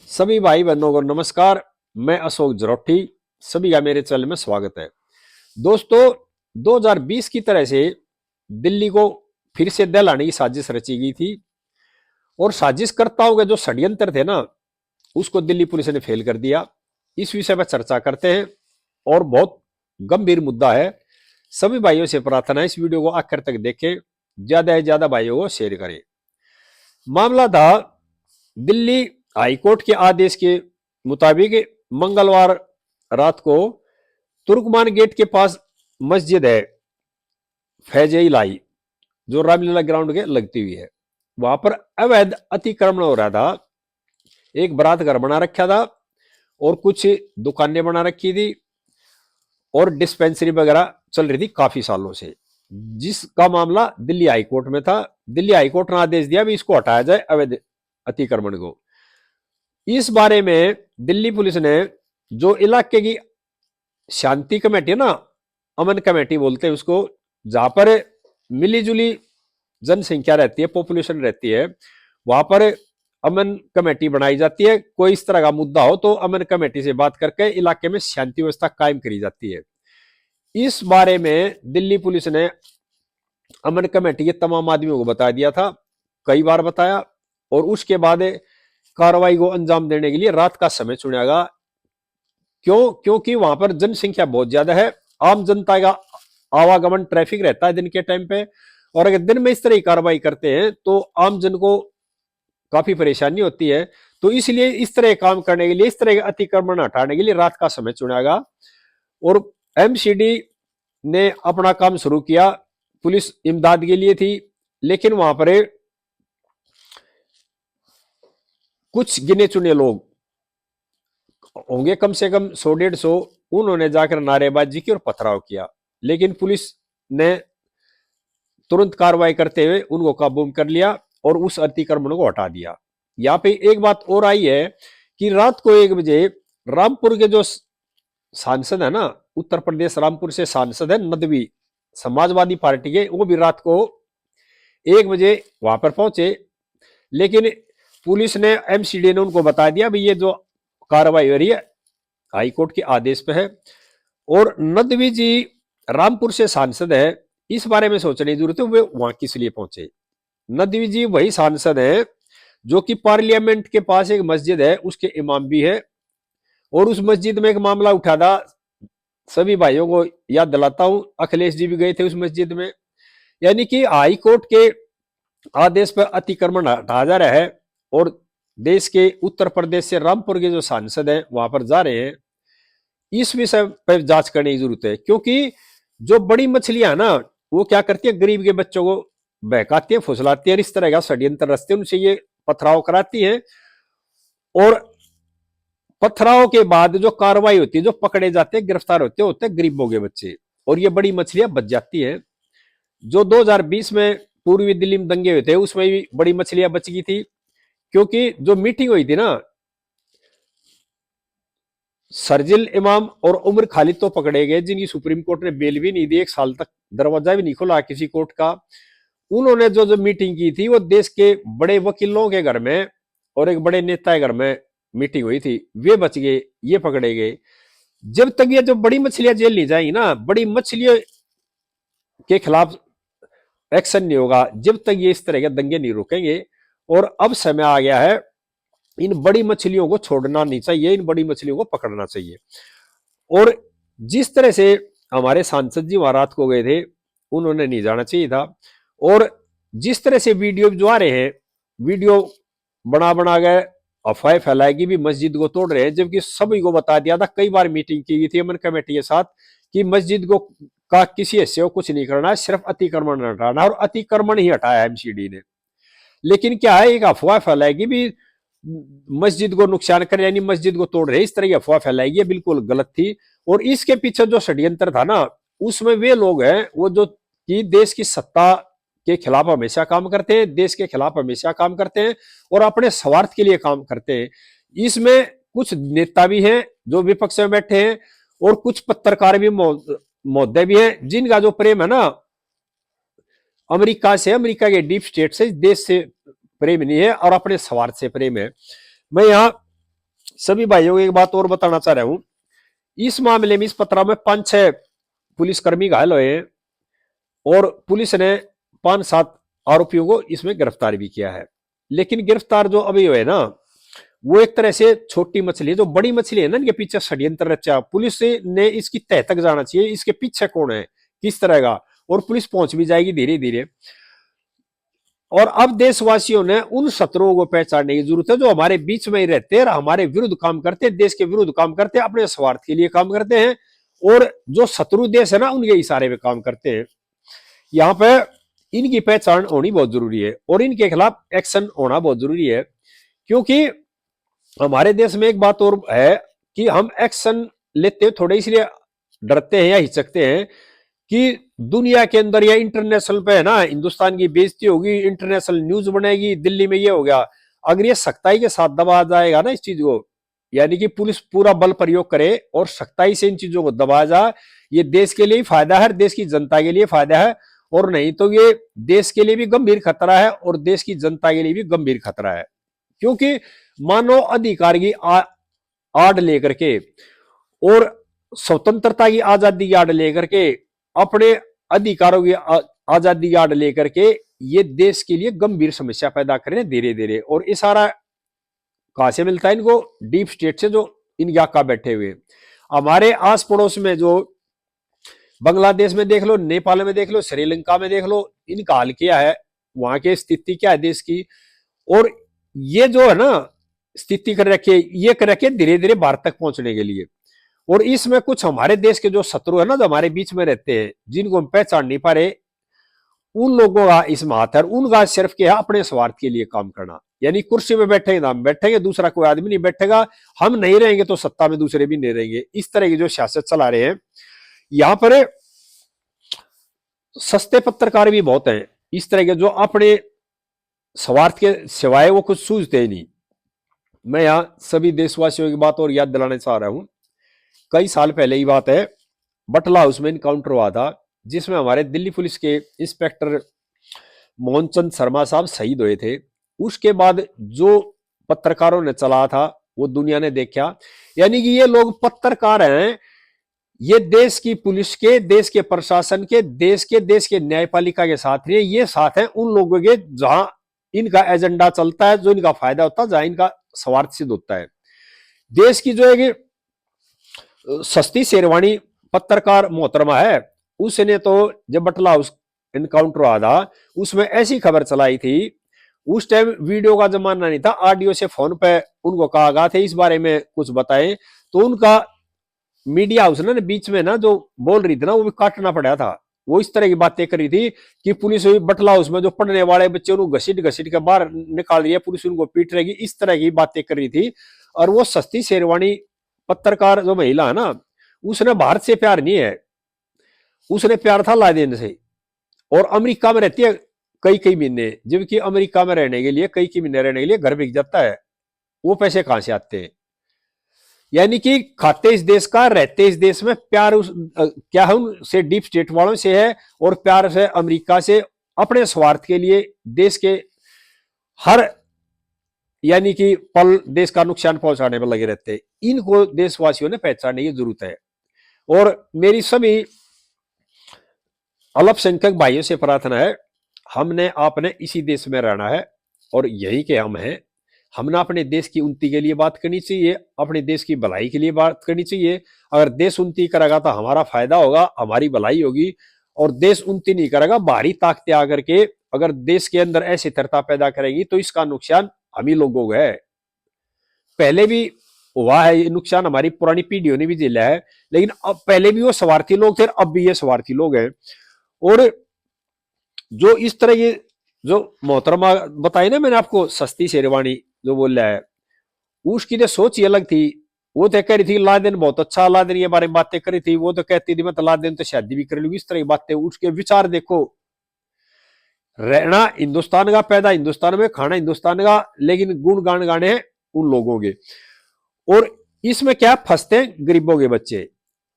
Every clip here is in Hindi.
सभी भाई बहनों को नमस्कार। मैं अशोक जरोठी, सभी का मेरे चैनल में स्वागत है। दोस्तों, 2020 की तरह से दिल्ली को फिर से दहलाने की साजिश रची गई थी और साजिशकर्ताओं के जो षड्यंत्र थे ना, उसको दिल्ली पुलिस ने फेल कर दिया। इस विषय पर चर्चा करते हैं और बहुत गंभीर मुद्दा है। सभी भाइयों से प्रार्थना है इस वीडियो को आखिर तक देखें, ज्यादा से ज्यादा भाइयों को शेयर करें। मामला था दिल्ली हाईकोर्ट के आदेश के मुताबिक मंगलवार रात को तुर्कमान गेट के पास मस्जिद है फैज लाई, जो रामलीला ग्राउंड के लगती हुई है। वहां पर अवैध अतिक्रमण हो रहा था। एक बारात घर बना रखा था और कुछ दुकानें बना रखी थी और डिस्पेंसरी वगैरह चल रही थी काफी सालों से, जिसका मामला दिल्ली हाईकोर्ट में था। दिल्ली हाईकोर्ट ने आदेश दिया भी इसको हटाया जाए, अवैध अतिक्रमण को। इस बारे में दिल्ली पुलिस ने जो इलाके की शांति कमेटी है ना, अमन कमेटी बोलते हैं उसको, जहां पर मिली जुली जनसंख्या रहती है, पॉपुलेशन रहती है, वहां पर अमन कमेटी बनाई जाती है। कोई इस तरह का मुद्दा हो तो अमन कमेटी से बात करके इलाके में शांति व्यवस्था कायम करी जाती है। इस बारे में दिल्ली पुलिस ने अमन कमेटी के तमाम आदमियों को बता दिया था, कई बार बताया, और उसके बाद कार्रवाई को अंजाम देने के लिए रात का समय चुना गया। क्योंकि वहां पर जनसंख्या बहुत ज्यादा है, आम जनता का आवागमन ट्रैफिक रहता है दिन के टाइम पे, और अगर दिन में इस तरह की कार्रवाई करते हैं तो आम जन को काफी परेशानी होती है। तो इसलिए इस तरह काम करने के लिए, इस तरह के अतिक्रमण हटाने के लिए रात का समय चुना गया और एमसीडी ने अपना काम शुरू किया। पुलिस इमदाद के लिए थी, लेकिन वहां पर कुछ गिने चुने लोग होंगे, कम से कम 100-150, उन्होंने जाकर नारेबाजी की और पथराव किया। लेकिन पुलिस ने तुरंत कार्रवाई करते हुए उनको काबू कर लिया और उस अतिक्रमण को हटा दिया। यहाँ पे एक बात और आई है कि रात को 1 बजे रामपुर के जो सांसद है ना, उत्तर प्रदेश रामपुर से सांसद है नदवी, समाजवादी पार्टी के, वो भी रात को 1 बजे वहां पर पहुंचे। लेकिन पुलिस ने, एमसीडी ने उनको बता दिया भी ये जो कार्रवाई हो रही है हाईकोर्ट के आदेश पे है। और नदवी जी रामपुर से सांसद है, इस बारे में सोचने की जरूरत है वे वहां किस लिए पहुंचे। नदवी जी वही सांसद है जो कि पार्लियामेंट के पास एक मस्जिद है, उसके इमाम भी है, और उस मस्जिद में एक मामला उठा था। सभी भाइयों को याद दिलाता हूं, अखिलेश जी भी गए थे उस मस्जिद में। यानी कि हाई कोर्ट के आदेश पर अतिक्रमण हटाया जा रहा है और देश के उत्तर प्रदेश से रामपुर के जो सांसद हैं वहां पर जा रहे हैं। इस विषय पर जांच करने की जरूरत है, क्योंकि जो बड़ी मछलियां ना, वो क्या करती है, गरीब के बच्चों को बहकाती है, फुसलाती है, इस तरह का षड्यंत्र रचते हैं, उनसे ये पथराव कराती है। और पथराव के बाद जो कार्रवाई होती है, जो पकड़े जाते हैं, गिरफ्तार होते हैं गरीबों के बच्चे, और ये बड़ी मछलियां बच जाती है। जो 2020 में पूर्वी दिल्ली में दंगे हुए थे, उसमें भी बड़ी मछलियां बच गई थी, क्योंकि जो मीटिंग हुई थी ना, शर्जिल इमाम और उमर खालिद तो पकड़े गए, जिनकी सुप्रीम कोर्ट ने बेल भी नहीं दी, 1 साल तक दरवाजा भी नहीं खुला किसी कोर्ट का। उन्होंने जो जो मीटिंग की थी वो देश के बड़े वकीलों के घर में और एक बड़े नेता के घर में मीटिंग हुई थी, वे बच गए, ये पकड़े गए। जब तक ये जो बड़ी मछलियां जेल नहीं जाएंगी ना, बड़ी मछलियों के खिलाफ एक्शन नहीं होगा, जब तक ये इस तरह के दंगे नहीं रुकेंगे। और अब समय आ गया है, इन बड़ी मछलियों को छोड़ना नहीं चाहिए, इन बड़ी मछलियों को पकड़ना चाहिए। और जिस तरह से हमारे सांसद जी वहां रात को गए थे, उन्होंने नहीं जाना चाहिए था। और जिस तरह से वीडियो जो आ रहे हैं, वीडियो बना बना गए अफवाह फैलाएगी भी मस्जिद को तोड़ रहे हैं, जबकि सभी को बता दिया था, कई बार मीटिंग की गई थी अमन कमेटी के साथ, कि मस्जिद को का किसी हिस्से को कुछ नहीं करना है, सिर्फ अतिक्रमण हटाना, और अतिक्रमण ही हटाया एमसीडी ने। लेकिन क्या है, एक अफवाह फैलाएगी भी मस्जिद को नुकसान कर, यानी मस्जिद को तोड़ रहे, इस तरह की अफवाह फैलाएगी, बिल्कुल गलत थी। और इसके पीछे जो षड्यंत्र था ना, उसमें वे लोग हैं वो जो कि देश की सत्ता के खिलाफ हमेशा काम करते हैं, देश के खिलाफ हमेशा काम करते हैं और अपने स्वार्थ के लिए काम करते हैं। इसमें कुछ नेता भी हैं जो विपक्ष में बैठे हैं, और कुछ पत्रकार भी महोदय भी हैं, जिनका जो प्रेम है ना अमेरिका से, अमेरिका के डीप स्टेट से, देश से प्रेम नहीं है और अपने स्वार्थ से प्रेम है। मैं यहाँ सभी भाइयों को एक बात और बताना चाह रहा हूं। इस मामले में, इस पथराव में 5-6 पुलिसकर्मी घायल हुए हैं और पुलिस ने 5-7 आरोपियों को इसमें गिरफ्तार भी किया है। लेकिन गिरफ्तार जो अभी हुए ना, वो एक तरह से छोटी मछली है। जो बड़ी मछली है ना, इनके पीछे षड्यंत्र रचा। पुलिस ने इसकी तह तक जाना चाहिए, इसके पीछे कौन है, किस तरह का, और पुलिस पहुंच भी जाएगी धीरे धीरे। और अब देशवासियों ने उन शत्रुओं को पहचानने की जरूरत है जो हमारे बीच में ही रहते हैं, हमारे विरुद्ध काम करते हैं, देश के विरुद्ध काम करते हैं, अपने स्वार्थ के लिए काम करते हैं, और जो शत्रु देश है ना, उनके इशारे पे काम करते हैं। यहाँ पे इनकी पहचान होनी बहुत जरूरी है और इनके खिलाफ एक्शन होना बहुत जरूरी है। क्योंकि हमारे देश में एक बात और है कि हम एक्शन लेते थोड़े इसलिए डरते हैं या हिचकते हैं कि दुनिया के अंदर या इंटरनेशनल पे है ना, हिंदुस्तान की बेइज्जती होगी, इंटरनेशनल न्यूज बनेगी, दिल्ली में ये हो गया। अगर ये सख्ताई के साथ दबा जाएगा ना इस चीज को, यानी कि पुलिस पूरा बल प्रयोग करे और सख्ताई से इन चीजों को दबाया जा, ये देश के लिए फायदा है, देश की जनता के लिए फायदा है। और नहीं तो ये देश के लिए भी गंभीर खतरा है और देश की जनता के लिए भी गंभीर खतरा है। क्योंकि मानव अधिकार की आड़ लेकर के और स्वतंत्रता की आजादी की आड़ लेकर के, अपने अधिकारों की आजादी की आड़ लेकर के, ये देश के लिए गंभीर समस्या पैदा कर रहे हैं धीरे धीरे। और ये सारा कहां से मिलता है इनको? डीप स्टेट से, जो इन आका बैठे हुए। हमारे आस पड़ोस में जो बांग्लादेश में देख लो, नेपाल में देख लो, श्रीलंका में देख लो, इनका हाल क्या है, वहां की स्थिति क्या है देश की। और ये जो है ना स्थिति कर रखे, ये कर रखे धीरे धीरे भारत तक पहुंचने के लिए। और इसमें कुछ हमारे देश के जो शत्रु है ना, जो हमारे बीच में रहते हैं, जिनको हम पहचान नहीं पा रहे, उन लोगों का इसमें हाथ है। उनका सिर्फ क्या है, अपने स्वार्थ के लिए काम करना। यानी कुर्सी में बैठेंगे तो हम बैठेंगे, दूसरा कोई आदमी नहीं बैठेगा, हम नहीं रहेंगे तो सत्ता में दूसरे भी नहीं रहेंगे। इस तरह की जो सियासत चला रहे हैं। यहां पर सस्ते पत्रकार भी बहुत हैं इस तरह के, जो अपने स्वार्थ के सिवाय वो कुछ सूझते ही नहीं। मैं यहां सभी देशवासियों की बात और याद दिलाना चाह रहा हूं। कई साल पहले ही बात है, बटला हाउस में इनकाउंटर हुआ था, जिसमें हमारे दिल्ली पुलिस के इंस्पेक्टर मोहनचंद शर्मा साहब शहीद हुए थे। उसके बाद जो पत्रकारों ने चला था वो दुनिया ने देखा। यानी कि ये लोग पत्रकार हैं, ये देश की पुलिस के, देश के प्रशासन के, देश के न्यायपालिका के साथ नहीं, ये साथ हैं उन लोगों के जहां इनका एजेंडा चलता है, जो इनका फायदा होता है, जहां इनका स्वार्थ सिद्ध होता है। देश की जो है सस्ती शेरवानी पत्रकार मोहतरमा है, उसने तो जब बटला हाउस इनकाउंटर हुआ था, उसमें ऐसी खबर चलाई थी। उस टाइम वीडियो का जमाना नहीं था, ऑडियो से फोन पे उनको कहा गया था इस बारे में कुछ बताएं, तो उनका मीडिया हाउस ने बीच में ना जो बोल रही थी ना, वो भी काटना पड़ा था। वो इस तरह की बातें कर रही थी कि पुलिस बटला हाउस में जो पढ़ने वाले बच्चे उनको घसीट घसीट के बाहर निकाल रही है, पुलिस उनको पीट रहेगी, इस तरह की बातें कर रही थी। और वो सस्ती शेरवानी पत्रकार जो महिला है ना, उसने भारत से प्यार नहीं है, उसने प्यार था लादेन से। और अमेरिका में रहती है कई कई महीने, जबकि अमेरिका में रहने के लिए, कई कई महीने रहने के लिए घर बिक जाता है। वो पैसे कहां से आते हैं? यानी कि खाते इस देश का, रहते इस देश में, प्यार क्या है उनसे, डीप स्टेट वालों से है, और प्यार से अमेरिका से, अपने स्वार्थ के लिए देश के हर यानी कि पल देश का नुकसान पहुंचाने में लगे रहते हैं। इनको देशवासियों ने पहचानने की जरूरत है। और मेरी सभी अल्पसंख्यक भाइयों से प्रार्थना है, हमने आपने इसी देश में रहना है और यही के हम हैं। हमने अपने देश की उन्नति के लिए बात करनी चाहिए, अपने देश की भलाई के लिए बात करनी चाहिए। अगर देश उन्नति करेगा तो हमारा फायदा होगा, हमारी भलाई होगी। और देश उन्नति नहीं करेगा, बाहरी ताकतें आकर के अगर देश के अंदर ऐसी स्थिरता पैदा करेगी, तो इसका नुकसान हम ही लोगों को है। पहले भी हुआ है ये नुकसान, हमारी पुरानी पीढ़ियों ने भी झेला है, लेकिन अब पहले भी वो स्वार्थी लोग थे, अब भी ये स्वार्थी लोग हैं। और जो इस तरह ये जो मोहतरमा बताई ना मैंने आपको, सस्ती शेरवानी जो बोल रहा है, उसकी तो सोच ही अलग थी। वो तो कह रही थी लादेन बहुत अच्छा, लादेन ये बारे में बातें करी थी। वो तो कहती थी मैं तो लादेन तो शादी भी कर लूंगी, इस तरह की बातें। उसके विचार देखो, रहना हिंदुस्तान का, पैदा हिंदुस्तान में, खाना हिंदुस्तान का, लेकिन गुणगान गाने हैं उन लोगों के। और इसमें क्या फंसते हैं गरीबों के बच्चे,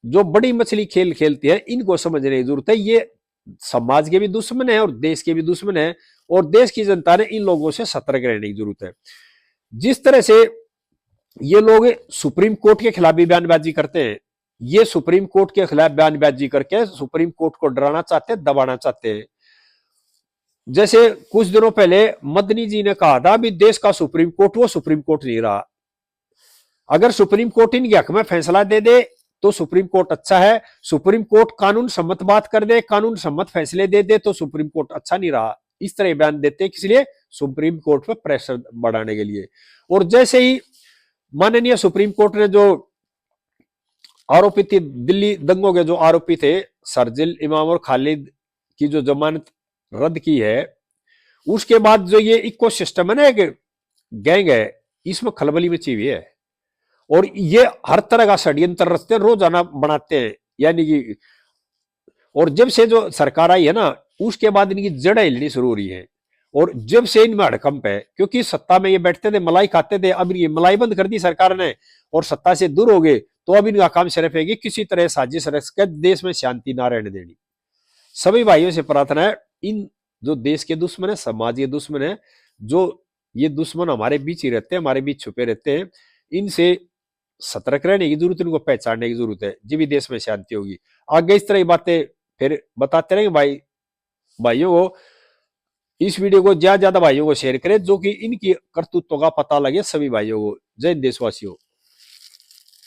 जो बड़ी मछली खेल खेलती है। इनको समझने की जरूरत है, ये समाज के भी दुश्मन है और देश के भी दुश्मन है। और देश की जनता ने इन लोगों से सतर्क रहने की जरूरत है। जिस तरह से ये लोग सुप्रीम कोर्ट के खिलाफ भी बयानबाजी करते हैं। ये सुप्रीम कोर्ट के खिलाफ बयानबाजी करके सुप्रीम कोर्ट को डराना चाहते हैं, दबाना चाहते हैं। जैसे कुछ दिनों पहले मदनी जी ने कहा था, भी देश का सुप्रीम कोर्ट वो सुप्रीम कोर्ट नहीं रहा। अगर सुप्रीम कोर्ट इनके हक में फैसला दे दे तो सुप्रीम कोर्ट अच्छा है, सुप्रीम कोर्ट कानून सम्मत बात कर दे, कानून सम्मत फैसले दे दे तो सुप्रीम कोर्ट अच्छा नहीं रहा। इस तरह बयान देते हैं, किसलिए? सुप्रीम कोर्ट पर प्रेशर बढ़ाने के लिए। और जैसे ही माननीय सुप्रीम कोर्ट ने जो आरोपी थी, दिल्ली दंगों के जो आरोपी थे शरजील इमाम और खालिद की जो जमानत रद्द की है, उसके बाद जो ये इको सिस्टम है ना, एक गैंग है, इसमें खलबली मची हुई है। और ये हर तरह का षड्यंत्र रचते रोजाना बनाते हैं, यानी कि और जब से जो सरकार आई है ना, उसके बाद इनकी जड़ें हिलनी शुरू हो रही है। और जब से इनमें हड़कंप है, क्योंकि सत्ता में ये बैठते थे, मलाई खाते थे, अब ये मलाई बंद कर दी सरकार ने और सत्ता से दूर हो गए, तो अब इनका काम सिर्फ है कि किसी तरह साजिश रच कर देश में शांति ना रहने देनी। सभी भाइयों से प्रार्थना है, इन जो देश के दुश्मन है, समाज के दुश्मन है, जो ये दुश्मन हमारे बीच ही रहते हैं, हमारे बीच छुपे रहते हैं, इनसे सतर्क रहने की जरूरत है, इनको पहचानने की जरूरत है, जब भी देश में शांति होगी। आगे इस तरह की बातें फिर बताते रहेंगे भाइयों को। इस वीडियो को ज्यादा ज्यादा भाइयों को शेयर करें, जो कि इनकी करतूतों का पता लगे सभी भाइयों को। जय हिंद देशवासियों।